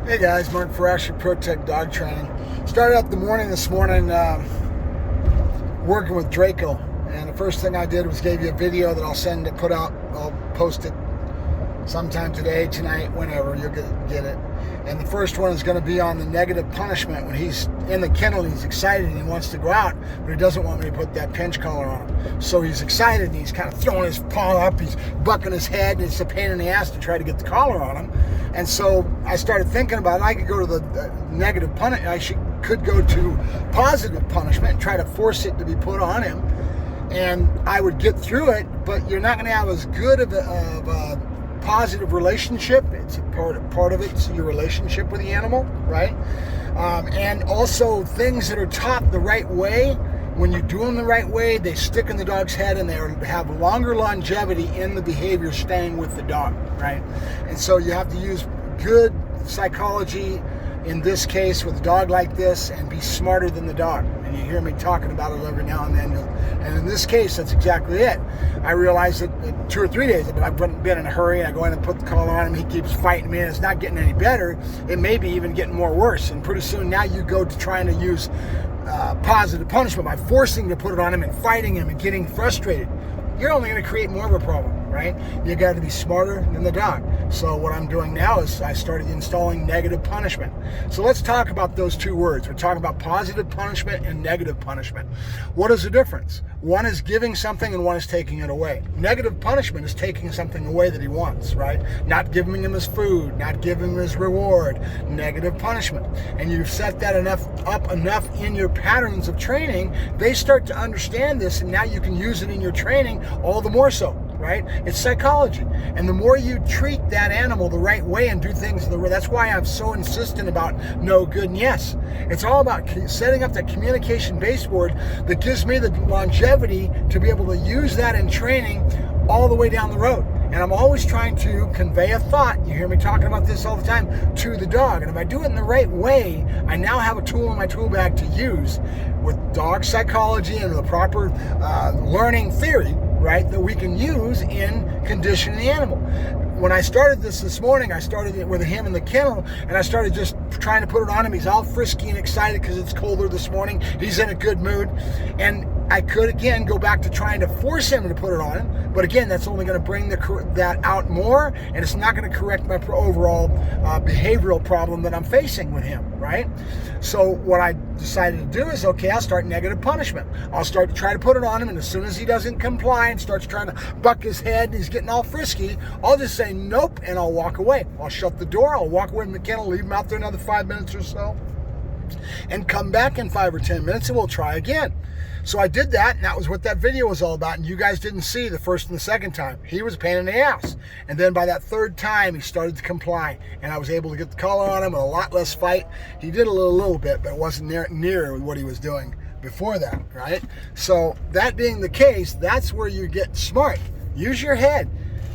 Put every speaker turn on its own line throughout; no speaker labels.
Hey guys, Mark Ferrasci, ProTech Dog Training. Started up the morning this morning working with Draco, and the first thing I did was gave you a video that I'll post it sometime today, tonight, whenever, you'll get it. And the first one is going to be on the negative punishment when he's in the kennel and he's excited and he wants to go out, but he doesn't want me to put that pinch collar on him. So he's excited and he's kind of throwing his paw up, he's bucking his head, and it's a pain in the ass to try to get the collar on him. And so I started thinking about I could go to the negative punishment, could go to positive punishment and try to force it to be put on him, and I would get through it, but you're not going to have as good of a positive relationship. It's a part of it's your relationship with the animal, right? And also things that are taught the right way. When you do them the right way, they stick in the dog's head and they have longer longevity in the behavior staying with the dog, right? And so you have to use good psychology in this case with a dog like this and be smarter than the dog. And you hear me talking about it every now and then. And in this case, that's exactly it. I realized that in 2 or 3 days, I've been in a hurry, and I go in and put the collar on him, he keeps fighting me, and it's not getting any better. It may be even getting more worse. And pretty soon now you go to trying to use positive punishment by forcing to put it on him and fighting him and getting frustrated. You're only going to create more of a problem, right? You got to be smarter than the dog. So what I'm doing now is I started installing negative punishment. So let's talk about those two words. We're talking about positive punishment and negative punishment. What is the difference? One is giving something and one is taking it away. Negative punishment is taking something away that he wants, right? Not giving him his food, not giving him his reward. Negative punishment. And you've set that up enough in your patterns of training, they start to understand this, and now you can use it in your training all the more so. Right? It's psychology. And the more you treat that animal the right way and do things the way, that's why I'm so insistent about no, good, and yes. It's all about setting up that communication baseboard that gives me the longevity to be able to use that in training all the way down the road. And I'm always trying to convey a thought, you hear me talking about this all the time, to the dog. And if I do it in the right way, I now have a tool in my tool bag to use with dog psychology and the proper learning theory, right, that we can use in conditioning the animal. When I started this morning, I started it with him in the kennel, and I started just trying to put it on him. He's all frisky and excited because it's colder this morning. He's in a good mood. And I could, again, go back to trying to force him to put it on him. But again, that's only going to bring that out more, and it's not going to correct my overall behavioral problem that I'm facing with him, right? So what I decided to do is, okay, I'll start negative punishment. I'll start to try to put it on him, and as soon as he doesn't comply and starts trying to buck his head and he's getting all frisky, I'll just say nope, and I'll walk away. I'll shut the door, I'll walk away from the kennel, leave him out there another 5 minutes or so, and come back in 5 or 10 minutes and we'll try again. So I did that, and that was what that video was all about. And you guys didn't see the first and the second time. He was a pain in the ass. And then by that third time, he started to comply, and I was able to get the collar on him with a lot less fight. He did a little bit, but it wasn't near what he was doing before that, right? So that being the case, that's where you get smart. Use your head.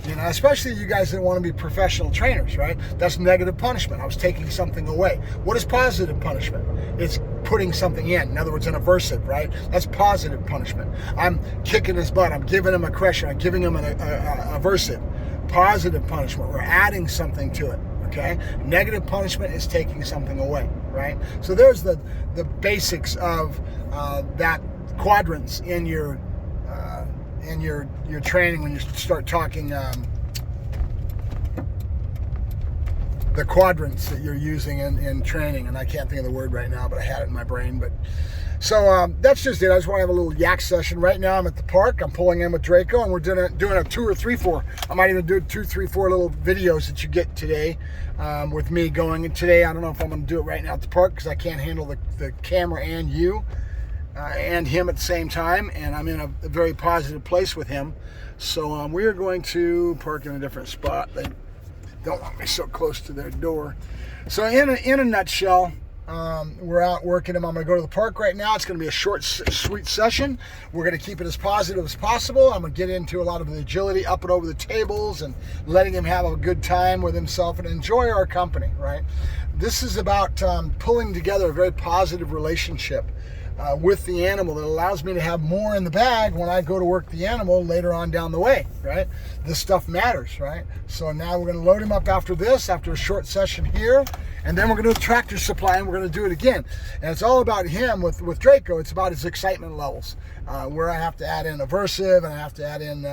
You know, especially you guys that want to be professional trainers, right? That's negative punishment. I was taking something away. What is positive punishment? It's putting something in. In other words, an aversive, right? That's positive punishment. I'm kicking his butt. I'm giving him a crushing. I'm giving him an aversive. Positive punishment. We're adding something to it, okay? Negative punishment is taking something away, right? So there's the basics of that quadrants in your training when you start talking the quadrants that you're using in training. And I can't think of the word right now, but I had it in my brain. But so that's just it. I just want to have a little yak session. Right now I'm at the park. I'm pulling in with Draco, and we're doing a 2 or 3, 4. I might even do 2, 3, 4 little videos that you get today with me going. And today I don't know if I'm going to do it right now at the park because I can't handle the camera and you. And him at the same time, and I'm in a very positive place with him. So we are going to park in a different spot. They don't want me so close to their door. So in a nutshell, we're out working him. I'm going to go to the park right now. It's going to be a short, sweet session. We're going to keep it as positive as possible. I'm going to get into a lot of the agility, up and over the tables, and letting him have a good time with himself and enjoy our company, right? This is about pulling together a very positive relationship with the animal that allows me to have more in the bag when I go to work the animal later on down the way, right? This stuff matters, right? So now we're going to load him up after this, after a short session here, and then we're going to do a tractor supply, and we're going to do it again. And it's all about him with Draco. It's about his excitement levels, where I have to add in aversive, and I have to add in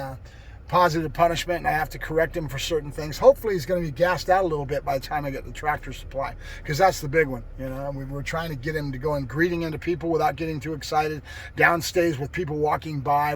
positive punishment, and I have to correct him for certain things. Hopefully he's going to be gassed out a little bit by the time I get the tractor supply, because that's the big one. You know, we're trying to get him to go and greeting into people without getting too excited, downstays with people walking by.